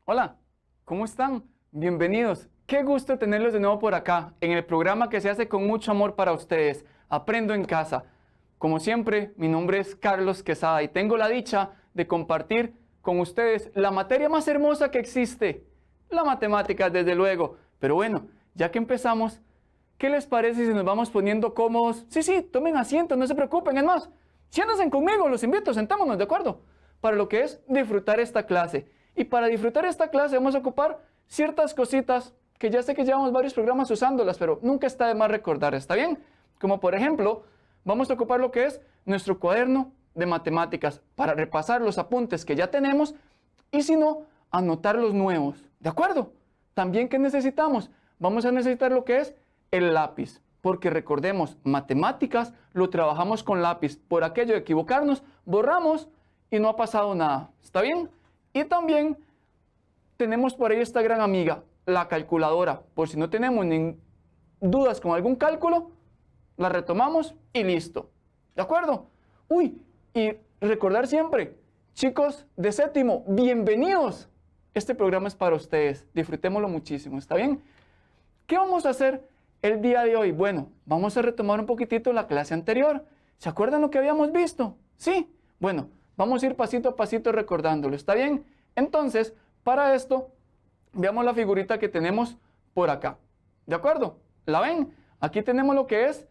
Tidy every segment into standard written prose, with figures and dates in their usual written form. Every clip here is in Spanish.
Hola, ¿cómo están? Bienvenidos. Qué gusto tenerlos de nuevo por acá, en el programa que se hace con mucho amor para ustedes, Aprendo en Casa. Como siempre, mi nombre es Carlos Quesada y tengo la dicha de compartir con ustedes la materia más hermosa que existe, la matemática, desde luego. Pero bueno, ya que empezamos, ¿qué les parece si nos vamos poniendo cómodos? Sí, tomen asiento, no se preocupen, es más, siéntense conmigo, los invito, sentémonos, ¿de acuerdo? Para lo que es disfrutar esta clase. Y para disfrutar esta clase vamos a ocupar ciertas cositas que ya sé que llevamos varios programas usándolas, pero nunca está de más recordar, ¿está bien? Como por ejemplo, vamos a ocupar lo que es nuestro cuaderno de matemáticas para repasar los apuntes que ya tenemos y si no, anotar los nuevos, ¿de acuerdo? También, ¿qué necesitamos? Vamos a necesitar lo que es el lápiz, porque recordemos, matemáticas lo trabajamos con lápiz. Por aquello de equivocarnos, borramos y no ha pasado nada, ¿está bien? Y también tenemos por ahí esta gran amiga, la calculadora. Por si no tenemos dudas con algún cálculo, la retomamos y listo. ¿De acuerdo? Uy, y recordar siempre, chicos de séptimo, bienvenidos. Este programa es para ustedes. Disfrutémoslo muchísimo, ¿está bien? ¿Qué vamos a hacer el día de hoy? Bueno, vamos a retomar un poquitito la clase anterior. ¿Se acuerdan lo que habíamos visto? Sí. Bueno, vamos a ir pasito a pasito recordándolo, ¿está bien? Entonces, para esto, veamos la figurita que tenemos por acá. ¿De acuerdo? ¿La ven? Aquí tenemos lo que es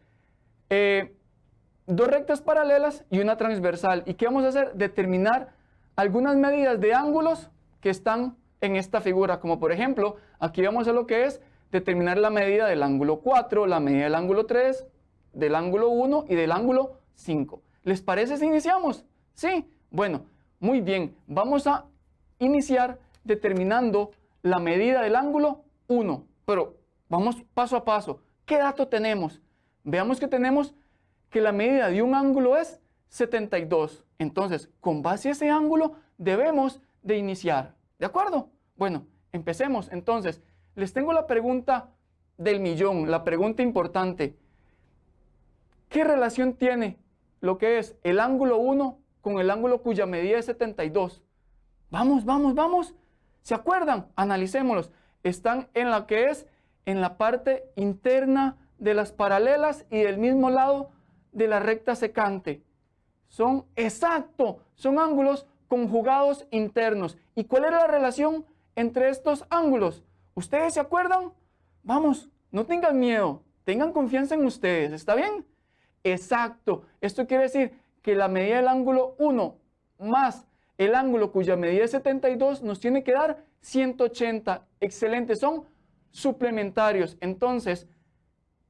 dos rectas paralelas y una transversal. ¿Y qué vamos a hacer? Determinar algunas medidas de ángulos que están en esta figura. Como por ejemplo, aquí vamos a hacer lo que es determinar la medida del ángulo 4, la medida del ángulo 3, del ángulo 1 y del ángulo 5. ¿Les parece si iniciamos? Sí. Bueno, muy bien. Vamos a iniciar determinando la medida del ángulo 1. Pero vamos paso a paso. ¿Qué dato tenemos? Veamos que tenemos que la medida de un ángulo es 72. Entonces, con base a ese ángulo, debemos de iniciar. ¿De acuerdo? Bueno, empecemos. Entonces, les tengo la pregunta del millón, la pregunta importante. ¿Qué relación tiene lo que es el ángulo 1 con el ángulo cuya medida es 72? Vamos. ¿Se acuerdan? Analicémoslos. Están en la que es en la parte interna de las paralelas y del mismo lado de la recta secante. Son ángulos conjugados internos. ¿Y cuál era la relación entre estos ángulos? ¿Ustedes se acuerdan? Vamos, no tengan miedo, tengan confianza en ustedes, ¿está bien? Exacto. Esto quiere decir que la medida del ángulo 1 más el ángulo cuya medida es 72 nos tiene que dar 180. Excelente, son suplementarios. Entonces,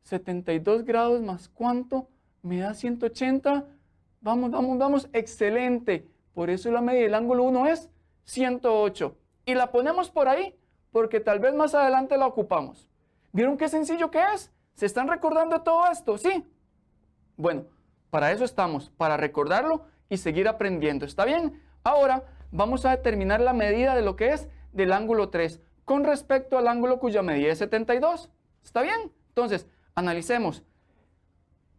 72 grados más ¿cuánto? Me da 180. Vamos. Excelente. Por eso la medida del ángulo 1 es 108. Y la ponemos por ahí porque tal vez más adelante la ocupamos. ¿Vieron qué sencillo que es? ¿Se están recordando todo esto? ¿Sí? Bueno, para eso estamos, para recordarlo y seguir aprendiendo. ¿Está bien? Ahora vamos a determinar la medida de lo que es del ángulo 3 con respecto al ángulo cuya medida es 72. ¿Está bien? Entonces, analicemos.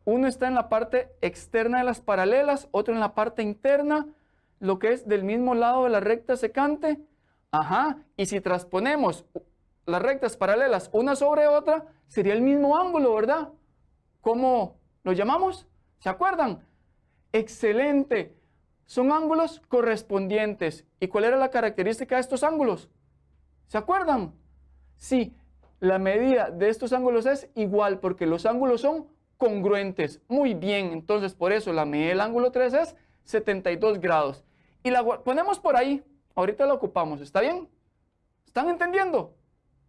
Uno está en la parte externa de las paralelas, otro en la parte interna, lo que es del mismo lado de la recta secante. Ajá, y si transponemos las rectas paralelas una sobre otra, sería el mismo ángulo, ¿verdad? ¿Cómo lo llamamos? ¿Se acuerdan? Excelente. Son ángulos correspondientes. ¿Y cuál era la característica de estos ángulos? ¿Se acuerdan? Sí, la medida de estos ángulos es igual porque los ángulos son congruentes. Muy bien, entonces por eso la medida del ángulo 3 es 72 grados. Y la ponemos por ahí. Ahorita la ocupamos, ¿está bien? ¿Están entendiendo?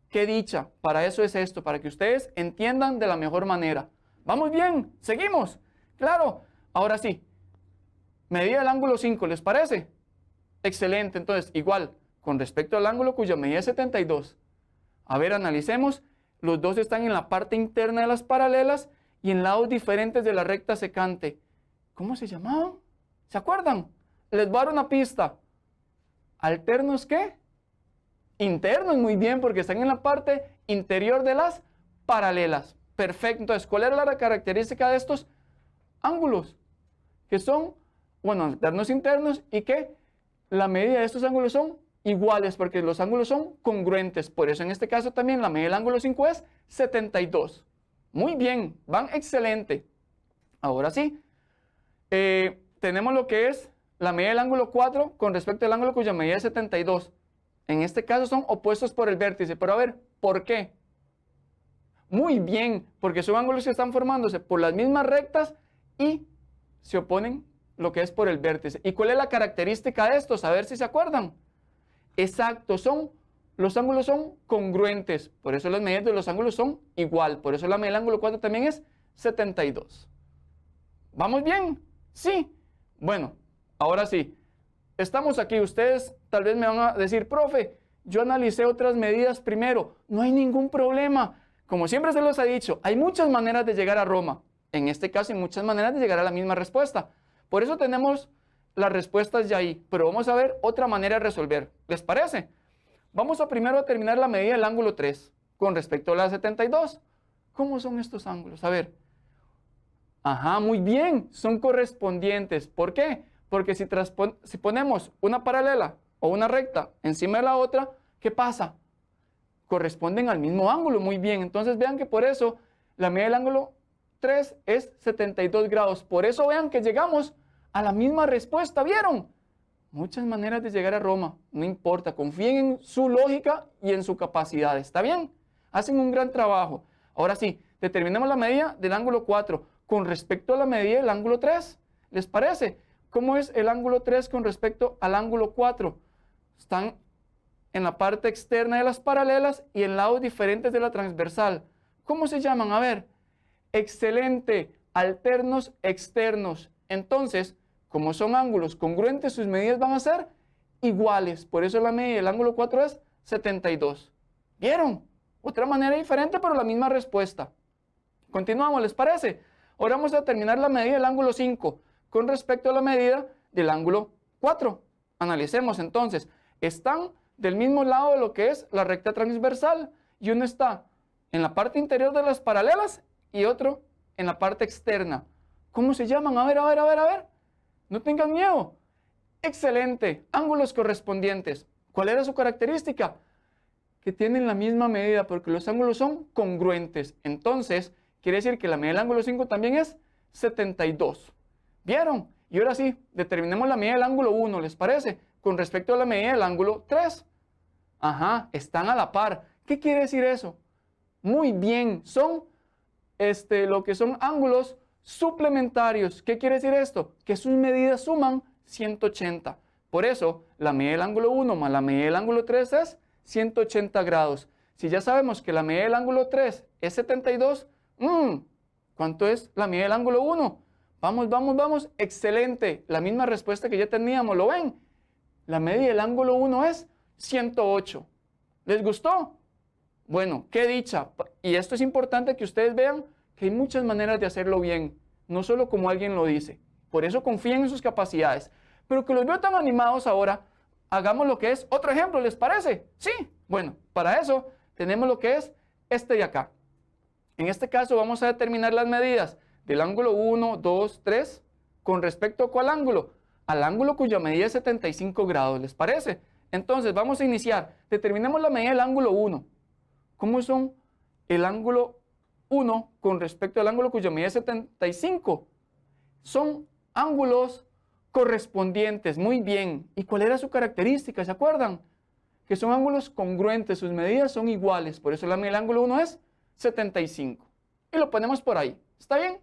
¡Qué dicha! Para eso es esto, para que ustedes entiendan de la mejor manera. ¿Vamos bien? ¿Seguimos? Claro. Ahora sí. Medida del ángulo 5, ¿les parece? Excelente, entonces igual, con respecto al ángulo cuya medida es 72. A ver, analicemos. Los dos están en la parte interna de las paralelas y en lados diferentes de la recta secante. ¿Cómo se llamaban? ¿Se acuerdan? Les voy a dar una pista. ¿Alternos qué? Internos, muy bien, porque están en la parte interior de las paralelas. Perfecto, entonces, ¿cuál era la característica de estos ángulos? Que son, bueno, alternos internos y que la medida de estos ángulos son iguales porque los ángulos son congruentes. Por eso en este caso también la medida del ángulo 5 es 72. Muy bien, van excelente. Ahora sí, tenemos lo que es la medida del ángulo 4 con respecto al ángulo cuya medida es 72. En este caso son opuestos por el vértice. Pero a ver, ¿por qué? Muy bien, porque son ángulos que están formándose por las mismas rectas y se oponen lo que es por el vértice. ¿Y cuál es la característica de estos? A ver si se acuerdan. Exacto, los ángulos son congruentes. Por eso las medidas de los ángulos son igual. Por eso la medida del ángulo 4 también es 72. ¿Vamos bien? Sí. Bueno, ahora sí. Estamos aquí. Ustedes tal vez me van a decir, profe, yo analicé otras medidas primero. No hay ningún problema. Como siempre se los he dicho, hay muchas maneras de llegar a Roma. En este caso, hay muchas maneras de llegar a la misma respuesta. Por eso tenemos las respuestas ya ahí. Pero vamos a ver otra manera de resolver. ¿Les parece? Vamos a primero determinar la medida del ángulo 3 con respecto a la 72. ¿Cómo son estos ángulos? A ver. Ajá, muy bien. Son correspondientes. ¿Por qué? Porque si ponemos una paralela o una recta encima de la otra, ¿qué pasa? Corresponden al mismo ángulo. Muy bien. Entonces vean que por eso la medida del ángulo 3 es 72 grados. Por eso vean que llegamos a la misma respuesta. ¿Vieron? Muchas maneras de llegar a Roma. No importa. Confíen en su lógica y en su capacidad. ¿Está bien? Hacen un gran trabajo. Ahora sí, determinemos la medida del ángulo 4 con respecto a la medida del ángulo 3. ¿Les parece? ¿Cómo es el ángulo 3 con respecto al ángulo 4? Están en la parte externa de las paralelas y en lados diferentes de la transversal. ¿Cómo se llaman? A ver. Excelente. Alternos externos. Entonces, como son ángulos congruentes, sus medidas van a ser iguales. Por eso la medida del ángulo 4 es 72. ¿Vieron? Otra manera diferente, pero la misma respuesta. Continuamos, ¿les parece? Ahora vamos a determinar la medida del ángulo 5 con respecto a la medida del ángulo 4. Analicemos entonces. Están del mismo lado de lo que es la recta transversal y uno está en la parte interior de las paralelas y otro en la parte externa. ¿Cómo se llaman? A ver. No tengan miedo. Excelente. Ángulos correspondientes. ¿Cuál era su característica? Que tienen la misma medida porque los ángulos son congruentes. Entonces, quiere decir que la medida del ángulo 5 también es 72. ¿Vieron? Y ahora sí, determinemos la medida del ángulo 1, ¿les parece? Con respecto a la medida del ángulo 3. Ajá, están a la par. ¿Qué quiere decir eso? Muy bien, son lo que son ángulos suplementarios. ¿Qué quiere decir esto? Que sus medidas suman 180. Por eso, la medida del ángulo 1 más la medida del ángulo 3 es 180 grados. Si ya sabemos que la medida del ángulo 3 es 72, ¿cuánto es la medida del ángulo 1? Vamos. Excelente. La misma respuesta que ya teníamos. ¿Lo ven? La medida del ángulo 1 es 108. ¿Les gustó? Bueno, qué dicha. Y esto es importante que ustedes vean que hay muchas maneras de hacerlo bien. No solo como alguien lo dice. Por eso confíen en sus capacidades. Pero que los veo tan animados ahora, hagamos lo que es otro ejemplo, ¿les parece? Sí. Bueno, para eso tenemos lo que es este de acá. En este caso vamos a determinar las medidas del ángulo 1, 2, 3, con respecto a ¿cuál ángulo? Al ángulo cuya medida es 75 grados, ¿les parece? Entonces vamos a iniciar. Determinemos la medida del ángulo 1. ¿Cómo son el ángulo 1 con respecto al ángulo cuya medida es 75? Son ángulos correspondientes. Muy bien. ¿Y cuál era su característica? ¿Se acuerdan? Que son ángulos congruentes. Sus medidas son iguales. Por eso la medida del ángulo 1 es 75. Y lo ponemos por ahí. ¿Está bien?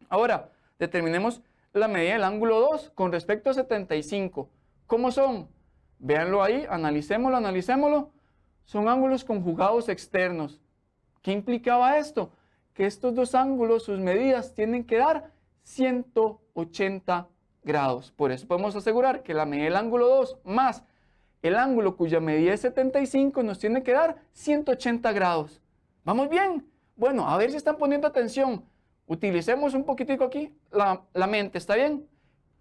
Ahora, determinemos la medida del ángulo 2 con respecto a 75. ¿Cómo son? Véanlo ahí, analicémoslo. Son ángulos conjugados externos. ¿Qué implicaba esto? Que estos dos ángulos, sus medidas, tienen que dar 180 grados. Por eso podemos asegurar que la medida del ángulo 2 más el ángulo cuya medida es 75 nos tiene que dar 180 grados. ¿Vamos bien? Bueno, a ver si están poniendo atención. Utilicemos un poquitico aquí la mente, ¿está bien?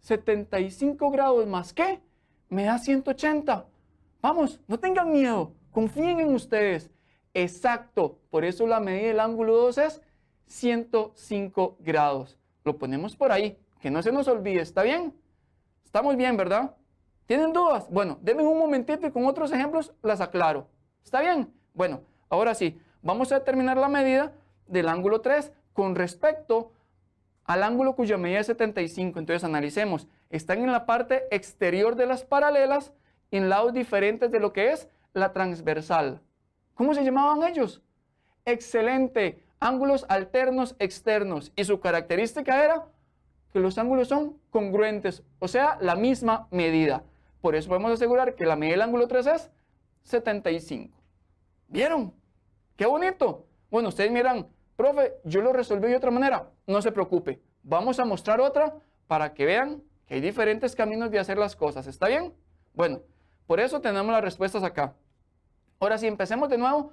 75 grados más ¿qué? Me da 180. Vamos, no tengan miedo, confíen en ustedes. Exacto, por eso la medida del ángulo 2 es 105 grados. Lo ponemos por ahí, que no se nos olvide, ¿está bien? Estamos bien, ¿verdad? ¿Tienen dudas? Bueno, denme un momentito y con otros ejemplos las aclaro. ¿Está bien? Bueno, ahora sí, vamos a determinar la medida del ángulo 3 con respecto al ángulo cuya medida es 75. Entonces analicemos. Están en la parte exterior de las paralelas en lados diferentes de lo que es la transversal. ¿Cómo se llamaban ellos? Excelente. Ángulos alternos externos. Y su característica era que los ángulos son congruentes, o sea, la misma medida. Por eso podemos asegurar que la medida del ángulo 3 es 75. ¿Vieron? ¡Qué bonito! Bueno, ustedes miran, profe, yo lo resolví de otra manera. No se preocupe. Vamos a mostrar otra para que vean que hay diferentes caminos de hacer las cosas. ¿Está bien? Bueno, por eso tenemos las respuestas acá. Ahora sí, empecemos de nuevo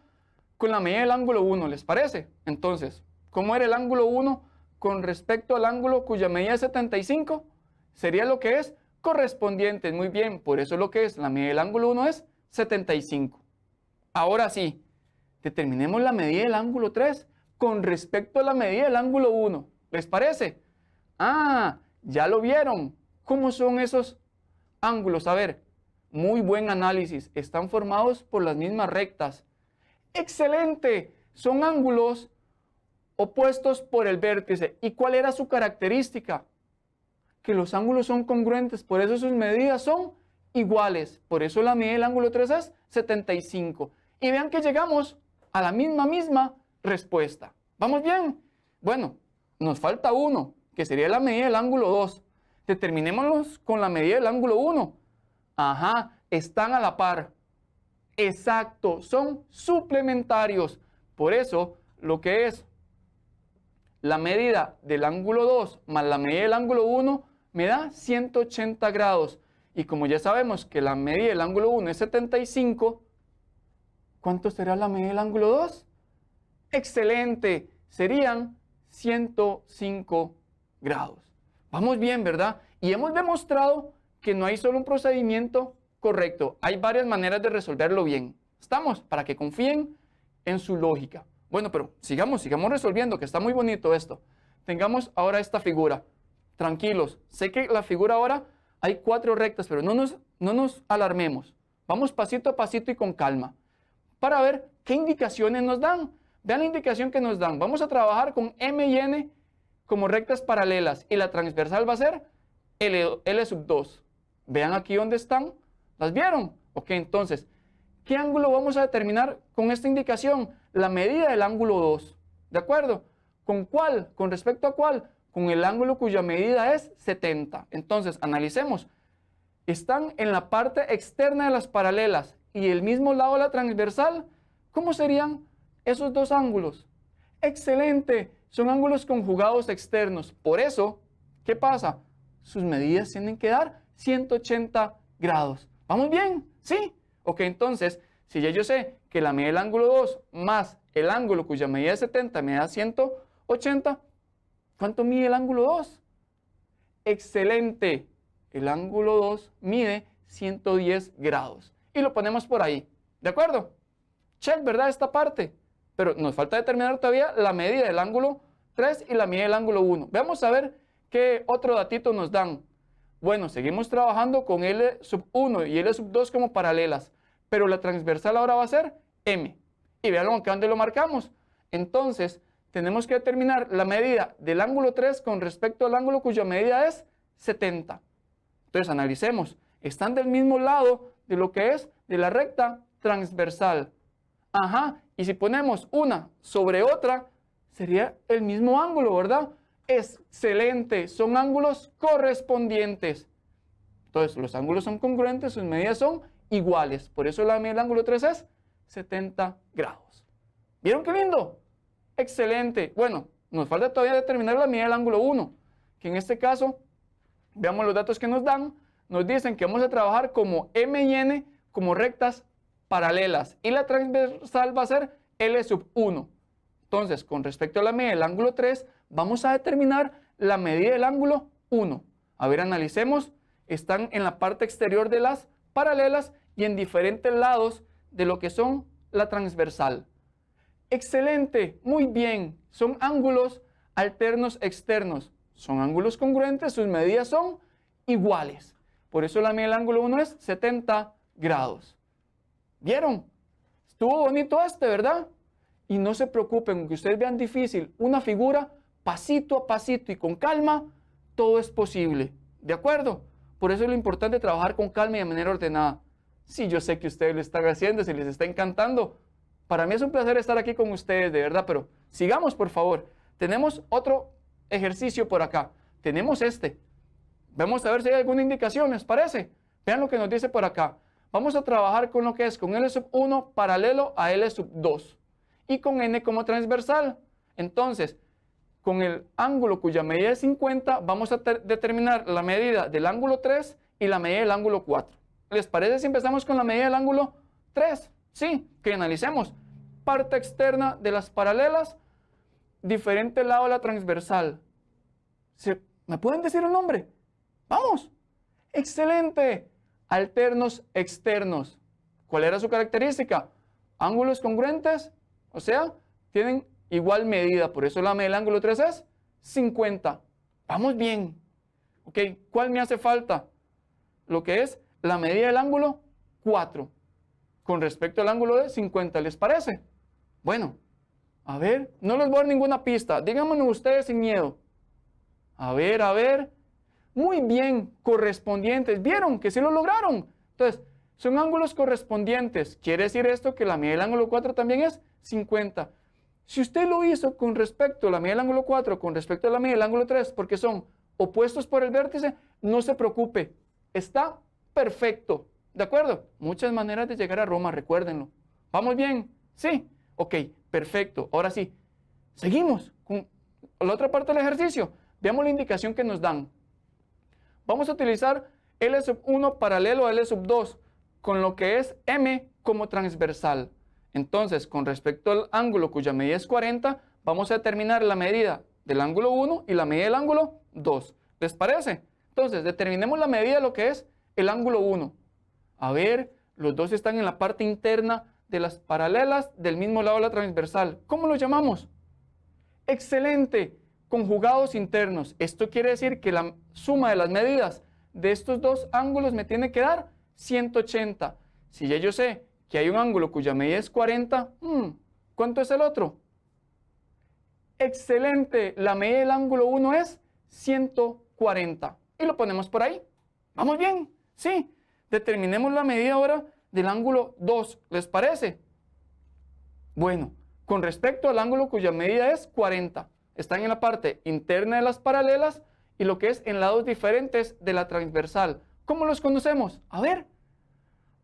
con la medida del ángulo 1, ¿les parece? Entonces, ¿cómo era el ángulo 1 con respecto al ángulo cuya medida es 75? Sería lo que es correspondiente. Muy bien, por eso lo que es la medida del ángulo 1 es 75. Ahora sí, determinemos la medida del ángulo 3 con respecto a la medida del ángulo 1. ¿Les parece? Ah, ya lo vieron. ¿Cómo son esos ángulos? A ver, muy buen análisis. Están formados por las mismas rectas. ¡Excelente! Son ángulos opuestos por el vértice. ¿Y cuál era su característica? Que los ángulos son congruentes, por eso sus medidas son iguales. Por eso la medida del ángulo 3 es 75. Y vean que llegamos a la misma respuesta. ¿Vamos bien? Bueno, nos falta uno, que sería la medida del ángulo 2. Determinémoslos con la medida del ángulo 1. Ajá, están a la par. Exacto, son suplementarios. Por eso, lo que es la medida del ángulo 2 más la medida del ángulo 1 me da 180 grados. Y como ya sabemos que la medida del ángulo 1 es 75, ¿cuánto será la medida del ángulo 2? Excelente, serían 105 grados. Vamos bien, ¿verdad? Y hemos demostrado que no hay solo un procedimiento correcto. Hay varias maneras de resolverlo bien. ¿Estamos? Para que confíen en su lógica. Bueno, pero sigamos resolviendo, que está muy bonito esto. Tengamos ahora esta figura. Tranquilos. Sé que la figura ahora hay 4 rectas, pero no nos alarmemos. Vamos pasito a pasito y con calma para ver qué indicaciones nos dan. Vean la indicación que nos dan. Vamos a trabajar con M y N como rectas paralelas y la transversal va a ser L sub 2. Vean aquí dónde están. ¿Las vieron? Ok, entonces, ¿qué ángulo vamos a determinar con esta indicación? La medida del ángulo 2. ¿De acuerdo? ¿Con cuál? ¿Con respecto a cuál? Con el ángulo cuya medida es 70. Entonces, analicemos. Están en la parte externa de las paralelas y el mismo lado de la transversal. ¿Cómo serían esos dos ángulos? ¡Excelente! Son ángulos conjugados externos. Por eso, ¿qué pasa? Sus medidas tienen que dar 180 grados. ¿Vamos bien? ¿Sí? Ok, entonces, si ya yo sé que la medida del ángulo 2 más el ángulo cuya medida es 70 me da 180, ¿cuánto mide el ángulo 2? Excelente. El ángulo 2 mide 110 grados. Y lo ponemos por ahí. ¿De acuerdo? Check, ¿verdad? Esta parte. Pero nos falta determinar todavía la medida del ángulo 3 y la medida del ángulo 1. Vamos a ver qué otro datito nos dan. Bueno, seguimos trabajando con L sub 1 y L sub 2 como paralelas. Pero la transversal ahora va a ser M. Y vean acá donde lo marcamos. Entonces, tenemos que determinar la medida del ángulo 3 con respecto al ángulo cuya medida es 70. Entonces, analicemos. Están del mismo lado de lo que es de la recta transversal. Ajá, y si ponemos una sobre otra, sería el mismo ángulo, ¿verdad? Excelente, son ángulos correspondientes. Entonces, los ángulos son congruentes, sus medidas son iguales. Por eso la medida del ángulo 3 es 70 grados. ¿Vieron qué lindo? Excelente. Bueno, nos falta todavía determinar la medida del ángulo 1, que en este caso, veamos los datos que nos dan. Nos dicen que vamos a trabajar como M y N como rectas paralelas y la transversal va a ser L sub 1. Entonces, con respecto a la medida del ángulo 3, vamos a determinar la medida del ángulo 1. A ver, analicemos. Están en la parte exterior de las paralelas y en diferentes lados de lo que son la transversal. Excelente, muy bien. Son ángulos alternos externos. Son ángulos congruentes, sus medidas son iguales. por eso la medida del ángulo 1 es 70 grados. ¿Vieron? Estuvo bonito ¿verdad? Y no se preocupen, aunque ustedes vean difícil una figura, pasito a pasito y con calma, todo es posible. ¿De acuerdo? Por eso es lo importante trabajar con calma y de manera ordenada. Sí, yo sé que ustedes lo están haciendo, si les está encantando. Para mí es un placer estar aquí con ustedes, de verdad, pero sigamos, por favor. Tenemos otro ejercicio por acá. Tenemos este. Vamos a ver si hay alguna indicación, ¿les parece? Vean lo que nos dice por acá. Vamos a trabajar con lo que es con L1 paralelo a L2 y con N como transversal. Entonces, con el ángulo cuya medida es 50, vamos a determinar la medida del ángulo 3 y la medida del ángulo 4. ¿Les parece si empezamos con la medida del ángulo 3? Sí, que analicemos. Parte externa de las paralelas, diferente lado de la transversal. ¿Me pueden decir el nombre? ¡Vamos! ¡Excelente! Alternos externos. ¿Cuál era su característica? Ángulos congruentes, o sea, tienen igual medida. Por eso la medida del ángulo 3 es 50. Vamos bien. Ok, ¿cuál me hace falta? Lo que es la medida del ángulo 4 con respecto al ángulo de 50. ¿Les parece? Bueno, a ver, no les voy a dar ninguna pista. Díganmelo ustedes sin miedo. A ver. Muy bien, correspondientes. ¿Vieron que sí lo lograron? Entonces, son ángulos correspondientes. Quiere decir esto que la medida del ángulo 4 también es 50. Si usted lo hizo con respecto a la medida del ángulo 4, con respecto a la medida del ángulo 3, porque son opuestos por el vértice, no se preocupe. Está perfecto. ¿De acuerdo? Muchas maneras de llegar a Roma, recuérdenlo. ¿Vamos bien? ¿Sí? Ok, perfecto. Ahora sí, seguimos con la otra parte del ejercicio. Veamos la indicación que nos dan. Vamos a utilizar L1 paralelo a L2 con lo que es M como transversal. Entonces, con respecto al ángulo cuya medida es 40, vamos a determinar la medida del ángulo 1 y la medida del ángulo 2. ¿Les parece? Entonces, determinemos la medida de lo que es el ángulo 1. A ver, los dos están en la parte interna de las paralelas del mismo lado de la transversal. ¿Cómo lo llamamos? ¡Excelente! Conjugados internos. Esto quiere decir que la suma de las medidas de estos dos ángulos me tiene que dar 180. Si ya yo sé que hay un ángulo cuya medida es 40, ¿cuánto es el otro? Excelente, la medida del ángulo 1 es 140. Y lo ponemos por ahí. ¿Vamos bien? Sí. Determinemos la medida ahora del ángulo 2. ¿Les parece? Bueno, con respecto al ángulo cuya medida es 40. Están en la parte interna de las paralelas y lo que es en lados diferentes de la transversal. ¿Cómo los conocemos? A ver.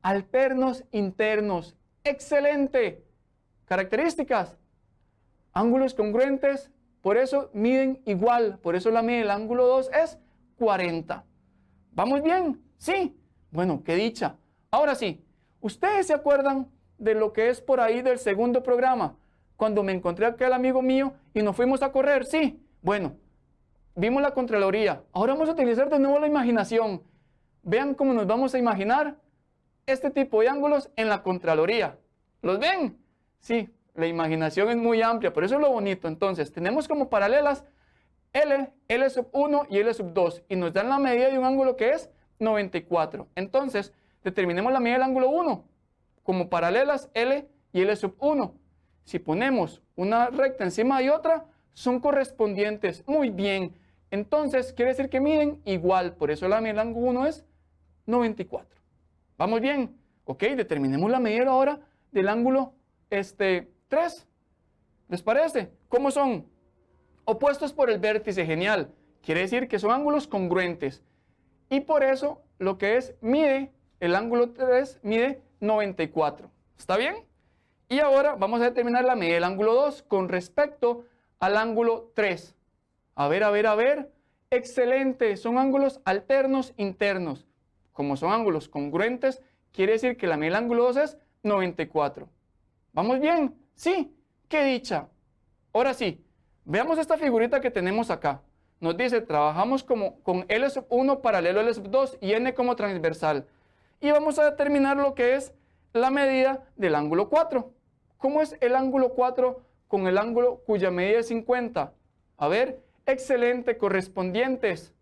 Alternos internos. ¡Excelente! Características. Ángulos congruentes, por eso miden igual. Por eso la medida del ángulo 2 es 40. ¿Vamos bien? Sí. Bueno, qué dicha. Ahora sí, ¿ustedes se acuerdan de lo que es por ahí del segundo programa? Cuando me encontré a aquel amigo mío y nos fuimos a correr, sí. Bueno, vimos la Contraloría. Ahora vamos a utilizar de nuevo la imaginación. Vean cómo nos vamos a imaginar este tipo de ángulos en la Contraloría. ¿Los ven? Sí, la imaginación es muy amplia, por eso es lo bonito. Entonces, tenemos como paralelas L, L1 y L2 y nos dan la medida de un ángulo que es 94. Entonces, determinemos la medida del ángulo 1 como paralelas L y L1. Si ponemos una recta encima de otra, son correspondientes. Muy bien. Entonces, quiere decir que miden igual. Por eso la medida del ángulo 1 es 94. ¿Vamos bien? Ok, determinemos la medida ahora del ángulo 3. ¿Les parece? ¿Cómo son? Opuestos por el vértice. Genial. Quiere decir que son ángulos congruentes. Y por eso lo que es mide, el ángulo 3 mide 94. ¿Está bien? Y ahora vamos a determinar la medida del ángulo 2 con respecto al ángulo 3. A ver. Excelente. Son ángulos alternos internos. Como son ángulos congruentes, quiere decir que la medida del ángulo 2 es 94. ¿Vamos bien? Sí. ¡Qué dicha! Ahora sí, veamos esta figurita que tenemos acá. Nos dice, trabajamos con L1 paralelo a L2 y N como transversal. Y vamos a determinar lo que es la medida del ángulo 4. ¿Cómo es el ángulo 4 con el ángulo cuya medida es 50? A ver, excelente, correspondientes.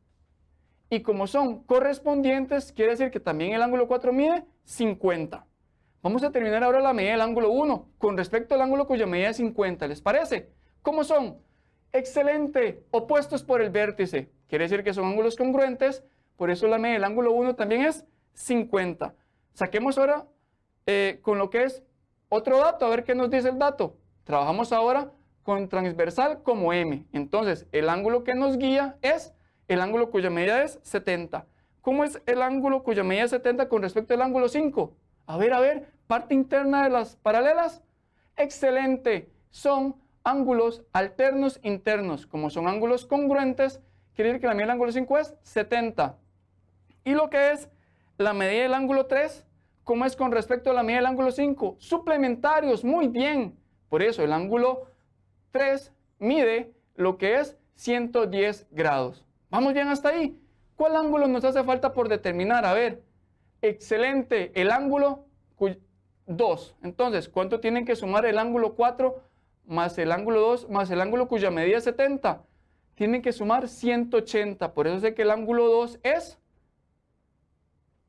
y como son correspondientes, quiere decir que también el ángulo 4 mide 50. Vamos a terminar ahora la medida del ángulo 1 con respecto al ángulo cuya medida es 50. ¿Les parece? ¿Cómo son? Excelente, opuestos por el vértice. Quiere decir que son ángulos congruentes, por eso la medida del ángulo 1 también es 50. Saquemos ahora con lo que es otro dato, a ver qué nos dice el dato. Trabajamos ahora con transversal como M. Entonces, el ángulo que nos guía es el ángulo cuya medida es 70. ¿Cómo es el ángulo cuya medida es 70 con respecto al ángulo 5? A ver, parte interna de las paralelas. Excelente, son ángulos alternos internos. Como son ángulos congruentes, quiere decir que la medida del ángulo 5 es 70. Y lo que es la medida del ángulo 3, ¿cómo es con respecto a la medida del ángulo 5? Suplementarios, muy bien. Por eso el ángulo 3 mide lo que es 110 grados. ¿Vamos bien hasta ahí? ¿Cuál ángulo nos hace falta por determinar? A ver, excelente, el ángulo 2. Entonces, ¿cuánto tienen que sumar el ángulo 4 más el ángulo 2 más el ángulo cuya medida es 70? Tienen que sumar 180. Por eso sé que el ángulo 2 es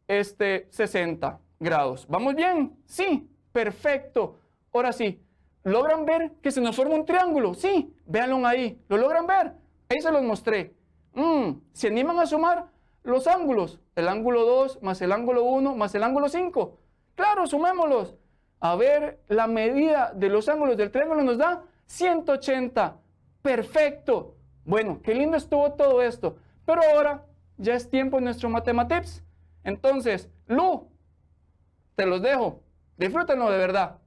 60 grados. ¿Vamos bien? Sí, perfecto. Ahora sí, ¿logran ver que se nos forma un triángulo? Sí, véanlo ahí. ¿Lo logran ver? Ahí se los mostré. ¿Se animan a sumar los ángulos? El ángulo 2 más el ángulo 1 más el ángulo 5. Claro, sumémoslos. A ver, la medida de los ángulos del triángulo nos da 180. Perfecto. Bueno, qué lindo estuvo todo esto. Pero ahora ya es tiempo de nuestro Matematips. Entonces, Lu, te los dejo. Disfrútenlo de verdad.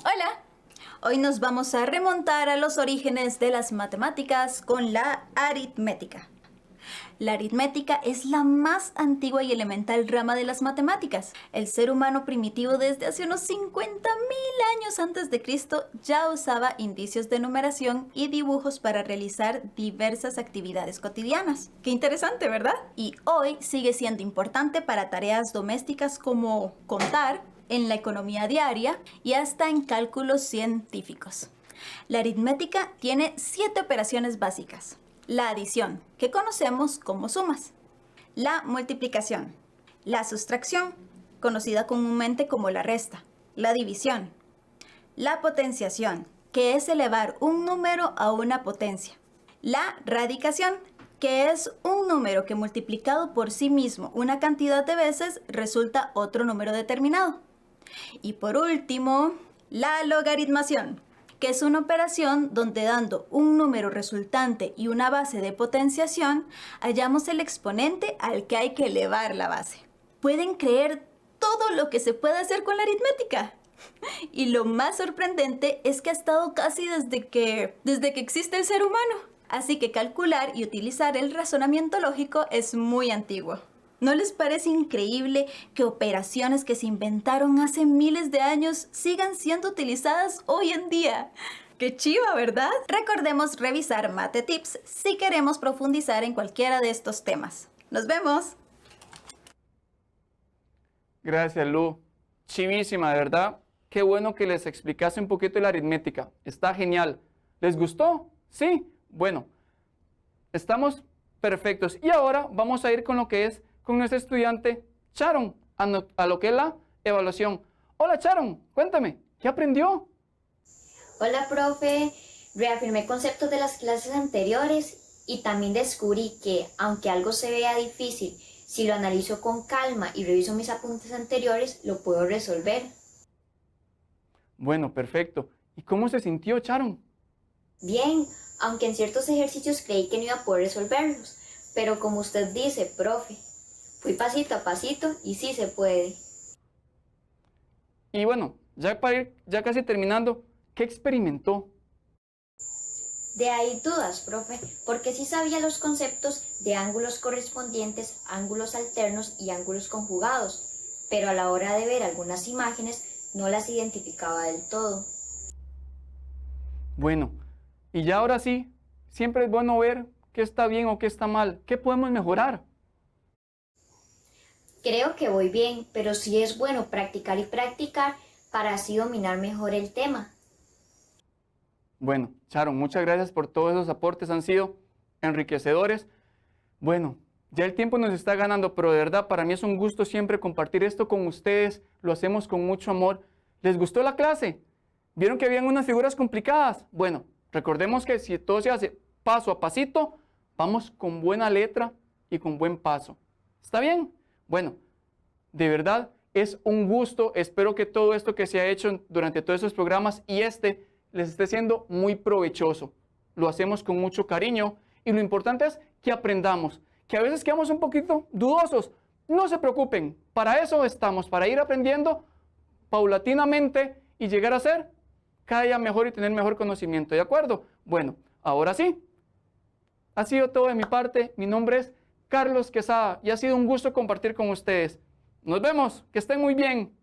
Hola, hoy nos vamos a remontar a los orígenes de las matemáticas con la aritmética. La aritmética es la más antigua y elemental rama de las matemáticas. El ser humano primitivo desde hace unos 50.000 años antes de Cristo ya usaba indicios de numeración y dibujos para realizar diversas actividades cotidianas. Qué interesante, ¿verdad? Y hoy sigue siendo importante para tareas domésticas como contar, en la economía diaria y hasta en cálculos científicos. La aritmética tiene 7 operaciones básicas. La adición, que conocemos como sumas. La multiplicación. La sustracción, conocida comúnmente como la resta. La división. La potenciación, que es elevar un número a una potencia. La radicación, que es un número que multiplicado por sí mismo una cantidad de veces resulta otro número determinado. Y por último, la logaritmación, que es una operación donde dando un número resultante y una base de potenciación, hallamos el exponente al que hay que elevar la base. ¿Pueden creer todo lo que se puede hacer con la aritmética? Y lo más sorprendente es que ha estado casi desde que existe el ser humano. Así que calcular y utilizar el razonamiento lógico es muy antiguo. ¿No les parece increíble que operaciones que se inventaron hace miles de años sigan siendo utilizadas hoy en día? ¡Qué chiva!, ¿verdad? Recordemos revisar Matetips si queremos profundizar en cualquiera de estos temas. ¡Nos vemos! Gracias, Lu. Chivísima, de verdad. Qué bueno que les explicase un poquito de la aritmética. Está genial. ¿Les gustó? ¿Sí? Bueno, estamos perfectos. Y ahora vamos a ir con lo que es con nuestro estudiante Sharon, a lo que es la evaluación. Hola Sharon, cuéntame, ¿qué aprendió? Hola profe, reafirmé conceptos de las clases anteriores y también descubrí que, aunque algo se vea difícil, si lo analizo con calma y reviso mis apuntes anteriores, lo puedo resolver. Bueno, perfecto. ¿Y cómo se sintió Sharon? Bien, aunque en ciertos ejercicios creí que no iba a poder resolverlos, pero como usted dice, profe, fui pasito a pasito y sí se puede. Y bueno, ya para ir ya casi terminando, ¿qué experimentó? De ahí dudas, profe, porque sí sabía los conceptos de ángulos correspondientes, ángulos alternos y ángulos conjugados, pero a la hora de ver algunas imágenes no las identificaba del todo. Bueno, y ya ahora sí, siempre es bueno ver qué está bien o qué está mal, qué podemos mejorar. Creo que voy bien, pero sí es bueno practicar y practicar para así dominar mejor el tema. Bueno, Sharon, muchas gracias por todos esos aportes, han sido enriquecedores. Bueno, ya el tiempo nos está ganando, pero de verdad para mí es un gusto siempre compartir esto con ustedes, lo hacemos con mucho amor. ¿Les gustó la clase? ¿Vieron que habían unas figuras complicadas? Bueno, recordemos que si todo se hace paso a pasito, vamos con buena letra y con buen paso. ¿Está bien? Bueno, de verdad es un gusto, espero que todo esto que se ha hecho durante todos estos programas y les esté siendo muy provechoso. Lo hacemos con mucho cariño y lo importante es que aprendamos, que a veces quedamos un poquito dudosos. No se preocupen, para eso estamos, para ir aprendiendo paulatinamente y llegar a ser cada día mejor y tener mejor conocimiento, ¿de acuerdo? Bueno, ahora sí, ha sido todo de mi parte. Mi nombre es Carlos Quesada y ha sido un gusto compartir con ustedes. Nos vemos, que estén muy bien.